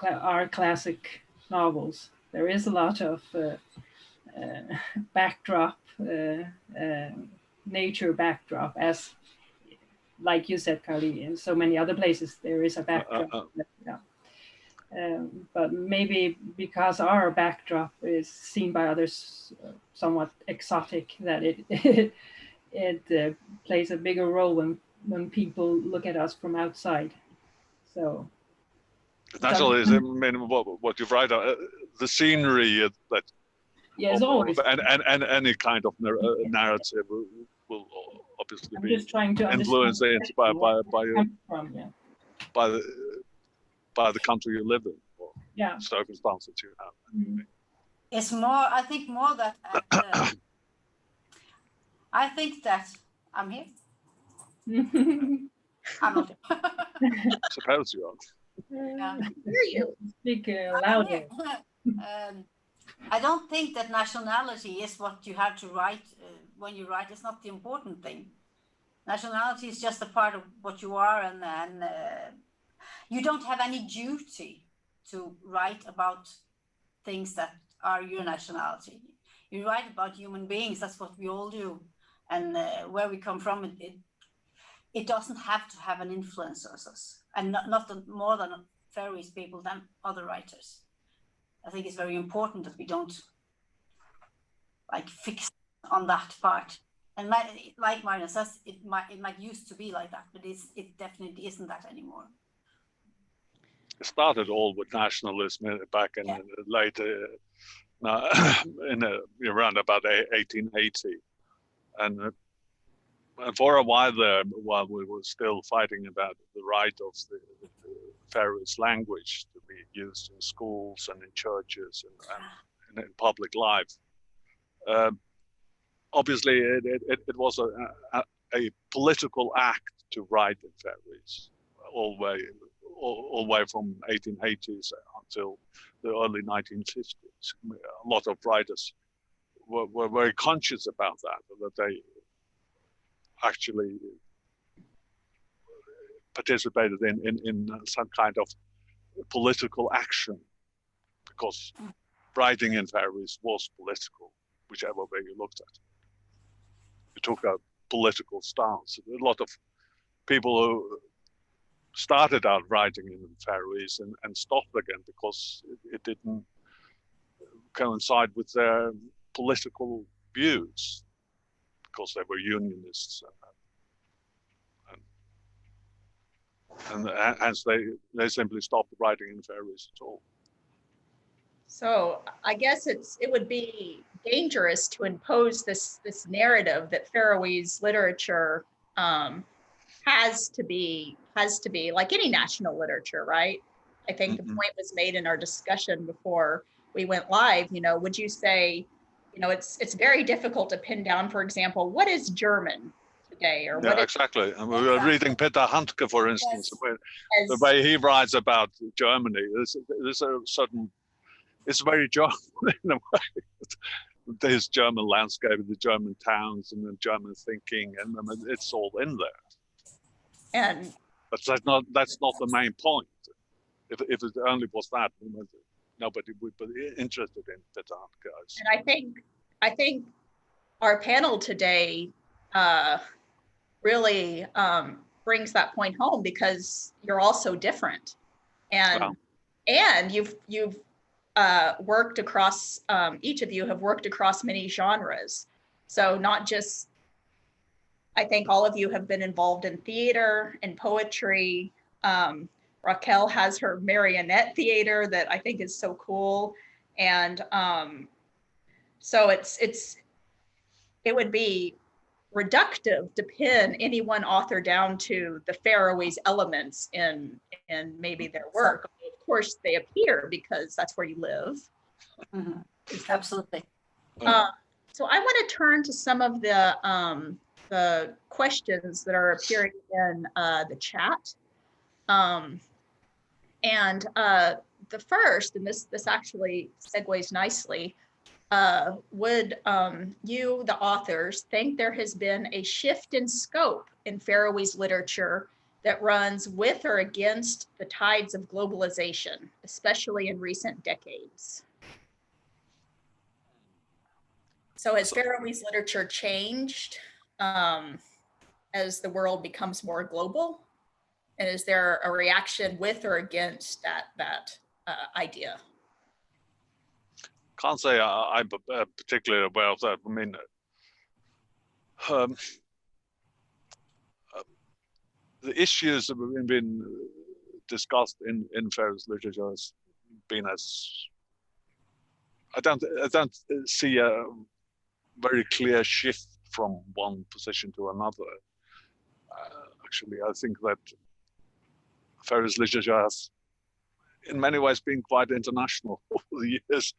our classic novels, there is a lot of backdrop, nature backdrop, as like you said, Kerri, in so many other places there is a backdrop. But maybe because our backdrop is seen by others somewhat exotic, that it plays a bigger role when people look at us from outside. So naturally, I mean, what you write, the scenery that yes, always, and any kind of narrative will obviously be influenced by the country you live in, or circumstances you have. Mm-hmm. It's more, I think, more that I think that I'm here. I'm not here. Suppose you are. Yeah. Hear you. Speak louder. I don't think that nationality is what you have to write when you write. It's not the important thing. Nationality is just a part of what you are, and you don't have any duty to write about things that are your nationality. You write about human beings. That's what we all do, and where we come from, it doesn't have to have an influence on us, and not more than Faroese people than other writers. I think it's very important that we don't like fix on that part. And like Marjun says, it might used to be like that, but it definitely isn't that anymore. It started all with nationalism back in the late, around about 1880, and for a while there, while we were still fighting about the right of the Faroese language to be used in schools and in churches and in public life. Obviously, it was a political act to write in Faroese all the way from 1880s until the early 1950s. A lot of writers were very conscious about that they actually participated in some kind of political action, because writing in Faroese was political, whichever way you looked at it. You took a political stance. A lot of people who started out writing in Faroese and stopped again because it didn't coincide with their political views, because they were unionists, and hence they simply stopped writing in Faroese at all. So I guess it would be dangerous to impose this narrative that Faroese literature has to be like any national literature, right? I think the point was made in our discussion before we went live. Would you say, it's very difficult to pin down, for example, what is German today, or Yeah, what? exactly. And we were reading Peter Handke, for instance, the way he writes about Germany. There's a certain, it's very German in a way. There's German landscape, the German towns, and the German thinking, and it's all in there. And but that's not the main point. If it only was that, nobody would be interested in Peter Handke. And I think our panel today really brings that point home, because you're all so different, and you've worked across, each of you have worked across many genres. So not just, I think all of you have been involved in theater and poetry. Rakel has her marionette theater that I think is so cool. And so it would be reductive to pin any one author down to the Faroese elements in maybe their work. Of course, they appear because that's where you live. Mm-hmm. Absolutely. So I want to turn to some of the questions that are appearing in the chat. And the first, and this actually segues nicely, would you, the authors, think there has been a shift in scope in Faroese literature that runs with or against the tides of globalization, especially in recent decades? So has Faroese literature changed as the world becomes more global? And is there a reaction with or against that idea? Can't say I'm particularly aware of that. I mean, the issues that have been discussed in Faroese literature has been as, I don't see a very clear shift from one position to another. Actually, I think that Faroese literature has, in many ways, been quite international over the years.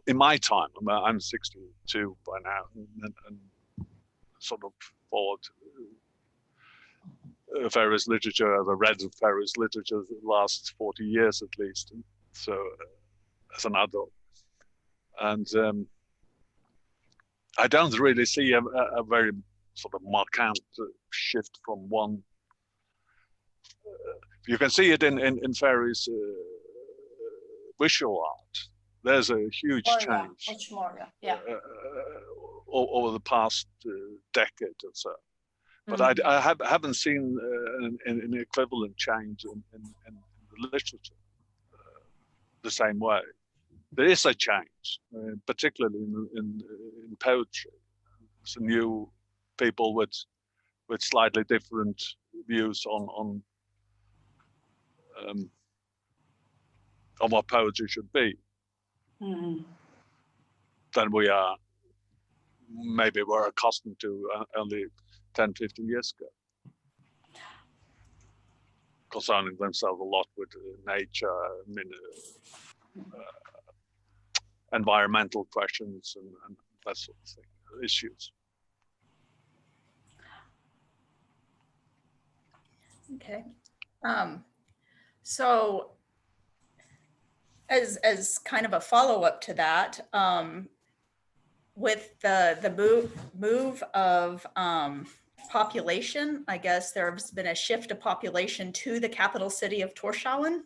In my time, I'm 62 by now, and sort of followed Faroese literature. I've read Faroese literature the last 40 years at least, so as an adult. And I don't really see a very sort of markant shift from one. You can see it in Faroese visual art. There's a huge change. Much more, yeah. Over the past decade or so. But I haven't seen an equivalent change in the literature the same way. There is a change, particularly in poetry. Some new people with slightly different views on what poetry should be. Mm-hmm. Than we are, maybe we're accustomed to only 10, 15 years ago. Concerning themselves a lot with nature, environmental questions and that sort of thing, issues. Okay. So as kind of a follow-up to that, with the move of population, I guess there's been a shift of population to the capital city of Tórshavn.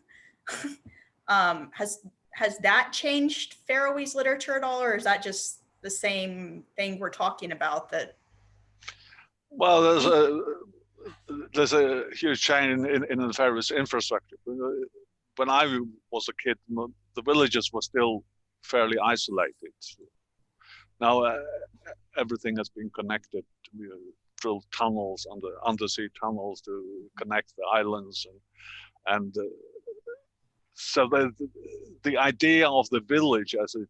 Has that changed Faroese literature at all, or is that just the same thing we're talking about? That, well, there's a huge change in the Faroese infrastructure. When I was a kid, the villages were still fairly isolated. Now everything has been connected. We drilled tunnels, undersea tunnels to connect the islands, and so the idea of the village as it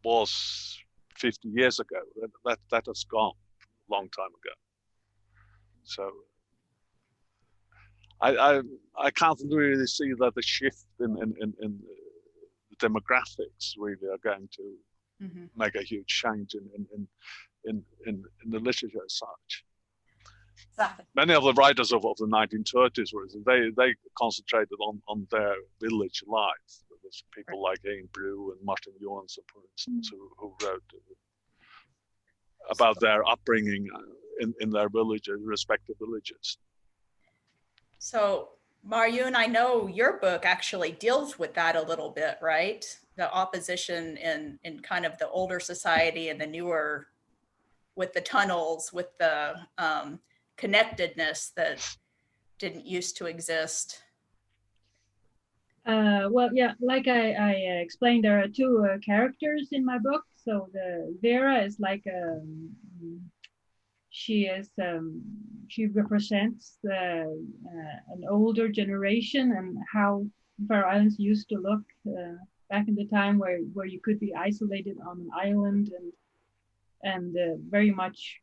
was 50 years ago, that has gone a long time ago. So I can't really see that the shift in the demographics really are going to make a huge change in the literature as such. Exactly. Many of the writers of the 1930s were they concentrated on their village life. There was people like Ein Bru and Martin Johansson, for instance, who wrote about their upbringing in their villages, respective villages. So, Marjun, I know your book actually deals with that a little bit, right? The opposition in kind of the older society and the newer, with the tunnels, with the connectedness that didn't used to exist. Well, yeah, like I explained, there are two characters in my book. So the Vera is like she represents an older generation and how Faroe Islands used to look back in the time where you could be isolated on an island and very much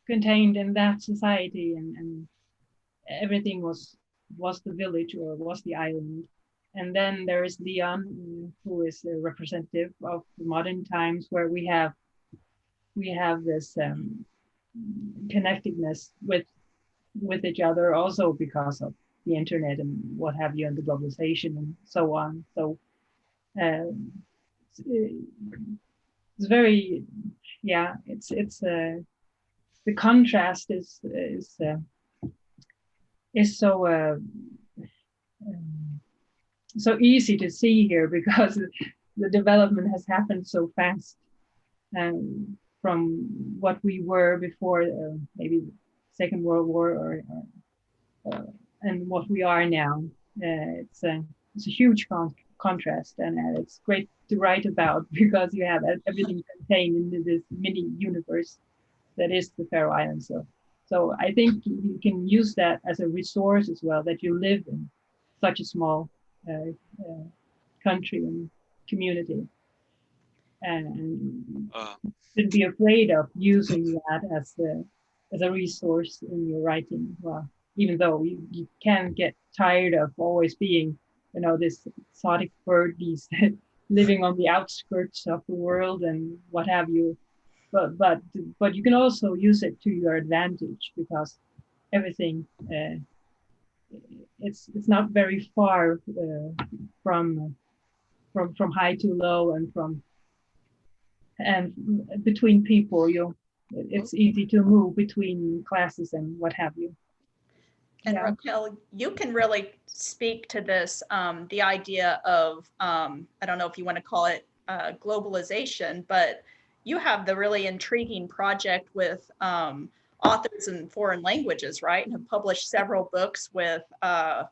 contained in that society, and everything was the village or was the island. And then there is Leon, who is a representative of the modern times, where we have this connectedness with each other, also because of the internet and what have you, and the globalization and so on. So it's very, yeah, it's the contrast is so easy to see here, because the development has happened so fast from what we were before maybe the Second World War and what we are now. It's a huge contrast, and it's great to write about, because you have everything contained in this mini universe that is the Faroe Islands. So I think you can use that as a resource as well, that you live in such a small country and community, and shouldn't be afraid of using that as a resource in your writing. Well, even though you can get tired of always being, this exotic bird, these living on the outskirts of the world and what have you. But you can also use it to your advantage, because everything it's not very far from high to low, and between people. It's easy to move between classes and what have you. And yeah. Rakel, you can really speak to this, the idea of, I don't know if you want to call it globalization, but you have the really intriguing project with authors in foreign languages, right? And have published several books with, I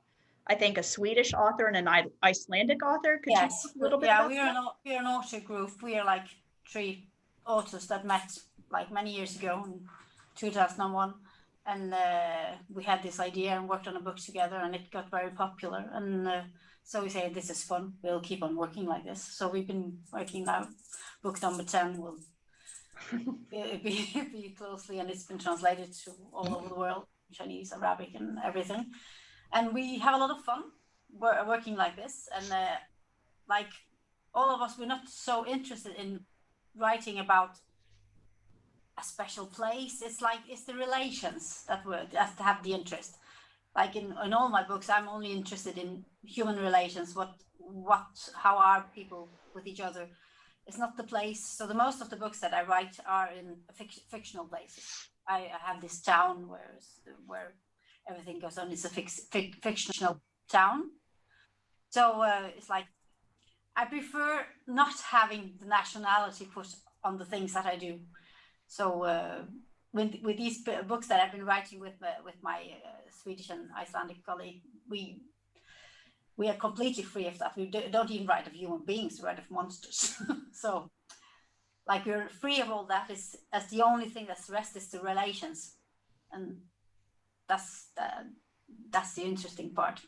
think, a Swedish author and an Icelandic author. Could you talk a little bit about that? We're an author group. We are like 3 authors that met like many years ago in 2001. And we had this idea and worked on a book together, and it got very popular. And so we say, this is fun. We'll keep on working like this. So we've been working now. Book number 10 will be closely, and it's been translated to all over the world, Chinese, Arabic, and everything. And we have a lot of fun working like this. And like all of us, we're not so interested in writing about a special place. It's the relations that have the interest. Like in all my books, I'm only interested in human relations. How are people with each other? It's not the place. So the most of the books that I write are in fictional places. I have this town where everything goes on. It's a fictional town. So it's like, I prefer not having the nationality put on the things that I do. So with these books that I've been writing with my Swedish and Icelandic colleague, we are completely free of that. We don't even write of human beings, we write of monsters. So like we're free of all that. As the only thing that's rest is the relations, and that's the interesting part.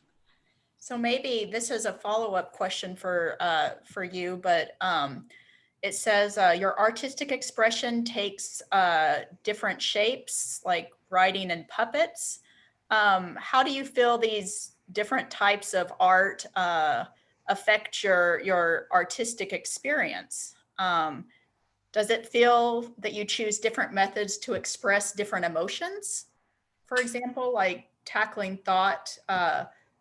So maybe this is a follow-up question for you, but it says your artistic expression takes different shapes, like writing and puppets. How do you feel these different types of art affect your artistic experience? Does it feel that you choose different methods to express different emotions? For example, like tackling thought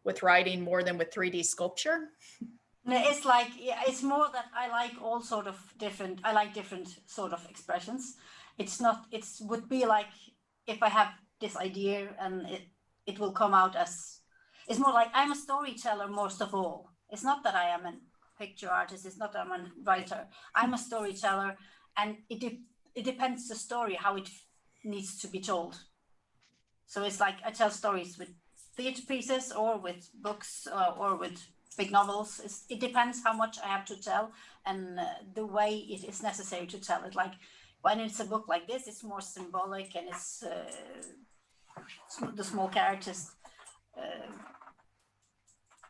with writing more than with 3D sculpture? No, it's like, yeah, it's more that I like all sort of different, I like different sort of expressions. It's not, it would be like if I have this idea and it will come out as, it's more like I'm a storyteller most of all. It's not that I am a picture artist, it's not that I'm a writer. I'm a storyteller, and it depends the story, how it needs to be told. So it's like I tell stories with theater pieces or with books or with big novels. It depends how much I have to tell and the way it is necessary to tell it. Like when it's a book like this, it's more symbolic and it's the small characters.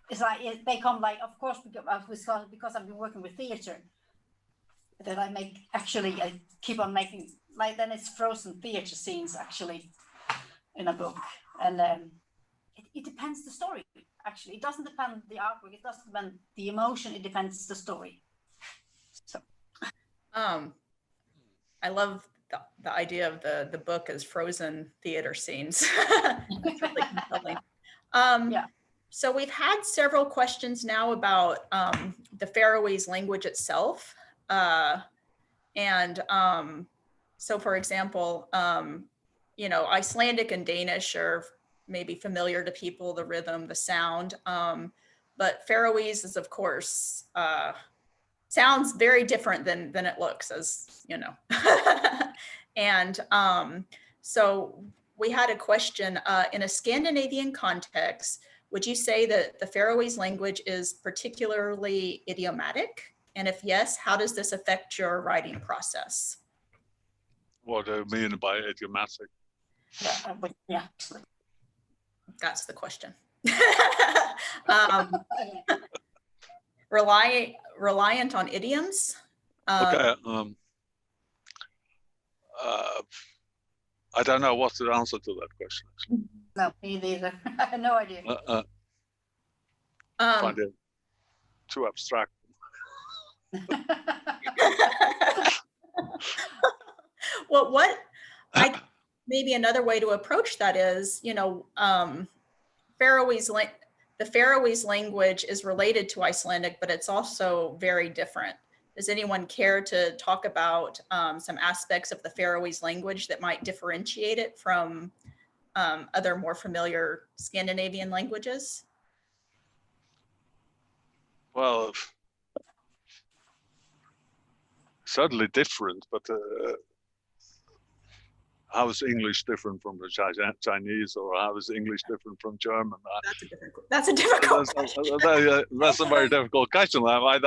It's like they come like, of course, because I've been working with theater, that I keep on making, like then it's frozen theater scenes actually in a book. And it depends the story. Actually, it doesn't depend the artwork. It doesn't depend the emotion. It depends the story. So, I love the idea of the book as frozen theater scenes. It's really compelling. yeah. So we've had several questions now about the Faroese language itself, and so, for example, Icelandic and Danish are maybe familiar to people, the rhythm, the sound, but Faroese is, of course, sounds very different than it looks, as you know. And so we had a question, in a Scandinavian context, would you say that the Faroese language is particularly idiomatic? And if yes, how does this affect your writing process? What do you mean by idiomatic? Yeah. That's the question. Reliant on idioms? Okay. I don't know what's the answer to that question. Actually. No, me neither. I have no idea. I find it too abstract. Well, maybe another way to approach that is, the Faroese language is related to Icelandic, but it's also very different. Does anyone care to talk about some aspects of the Faroese language that might differentiate it from other more familiar Scandinavian languages? Well, certainly different, but how is English different from the Chinese, or how is English different from German? That's a difficult question. That's a very difficult question. I'm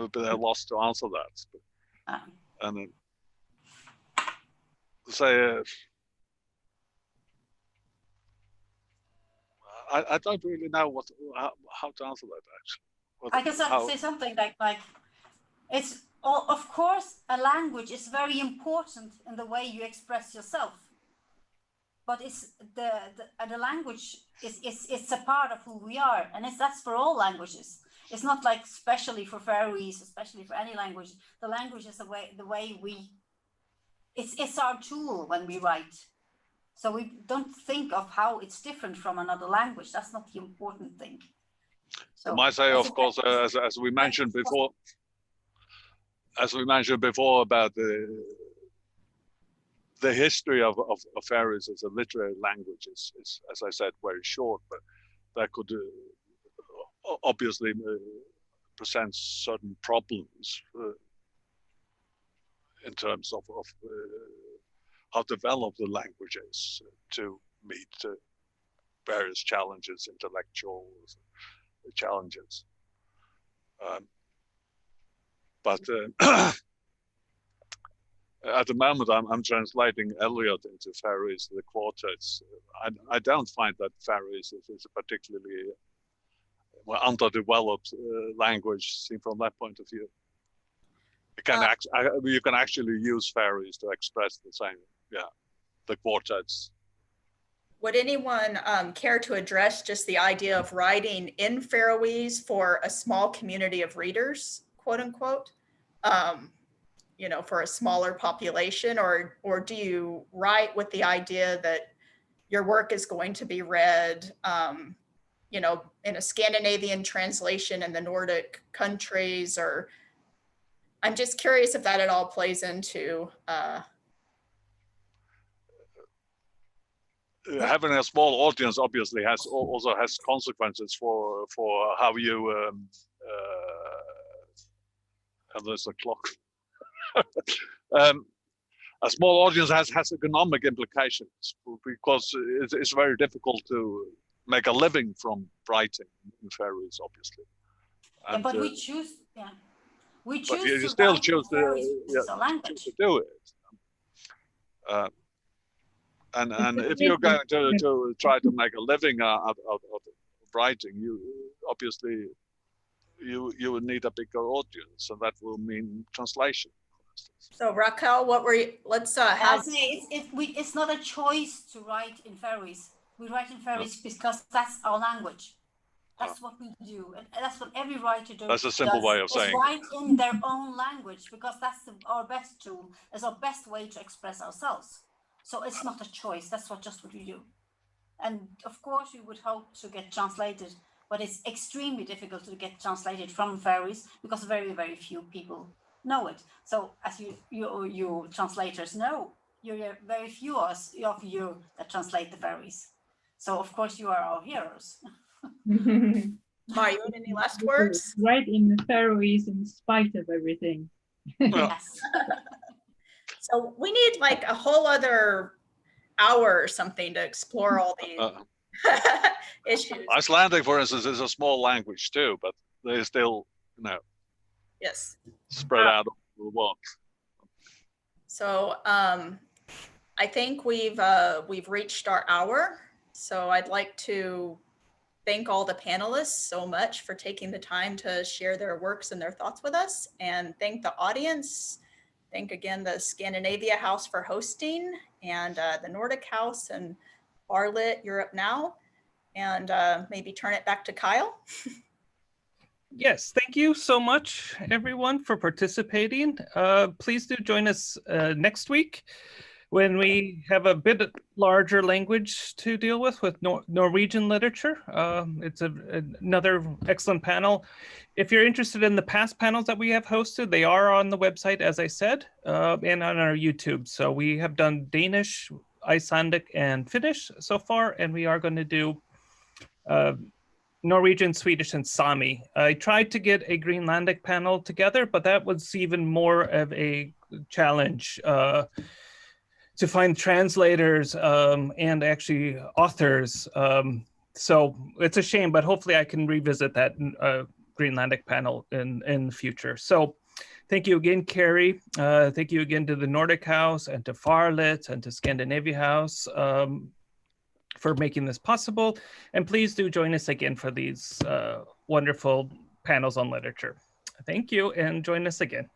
a bit lost to answer that. And say, I don't really know how to answer that actually. I guess I'd say something like it's all, of course, a language is very important in the way you express yourself, but it's the language it's a part of who we are, and that's for all languages. It's not like especially for Faroese, especially for any language. The language is the way we. It's our tool when we write. So we don't think of how it's different from another language. That's not the important thing. So I might say, of course, as we mentioned before, about the history of Faroese as a literary language is, as I said, very short, but that could obviously present certain problems in terms of how to develop the languages to meet various challenges, intellectual challenges. But at the moment, I'm translating Eliot into Faroese, the quartets. I don't find that Faroese is a particularly underdeveloped language seen from that point of view. You can actually use Faroese to express the same, the quartets. Would anyone care to address just the idea of writing in Faroese for a small community of readers, quote unquote? you know, for a smaller population, or do you write with the idea that your work is going to be read, you know, in a Scandinavian translation in the Nordic countries? Or I'm just curious if that at all plays into having a small audience obviously also has consequences for how you there's a clock. A small audience has economic implications, because it's very difficult to make a living from writing in Faroese, obviously. And, but we choose, we choose but you to still write choose in Faroese as a language. to do it. And if you're going to try to make a living out of writing, you obviously you would need a bigger audience, and that will mean translation. So Rakel, what were you, let's have... It's not a choice to write in Faroese. We write in Faroese because that's our language. That's what we do, and that's what every writer does. That's a simple way of saying. Write in their own language, because that's our best tool, is our best way to express ourselves. So it's not a choice, that's just what we do. And of course we would hope to get translated, but it's extremely difficult to get translated from Faroese because very, very few people know it. So as you translators know, you're very few of you that translate the Faroese. So of course you are our heroes. Marjun, any last words? Right in the Faroese in spite of everything. Yes. So we need like a whole other hour or something to explore all these issues. Icelandic, for instance, is a small language too, but they still, you know, yes, spread out over the world. So I think we've reached our hour. So I'd like to thank all the panelists so much for taking the time to share their works and their thoughts with us, and thank the audience. Thank again the Scandinavia House for hosting, and the Nordic House and Barlit EuropeNow, and maybe turn it back to Kyle. Yes, thank you so much, everyone, for participating. Please do join us next week when we have a bit larger language to deal with Norwegian literature. It's another excellent panel. If you're interested in the past panels that we have hosted, they are on the website, as I said, and on our YouTube. So we have done Danish, Icelandic, and Finnish so far, and we are going to do Norwegian, Swedish, and Sami. I tried to get a Greenlandic panel together, but that was even more of a challenge to find translators and actually authors. So it's a shame, but hopefully I can revisit that Greenlandic panel in the future. So thank you again, Kerri. Thank you again to the Nordic House and to Farlit and to Scandinavia House for making this possible. And please do join us again for these wonderful panels on literature. Thank you, and join us again.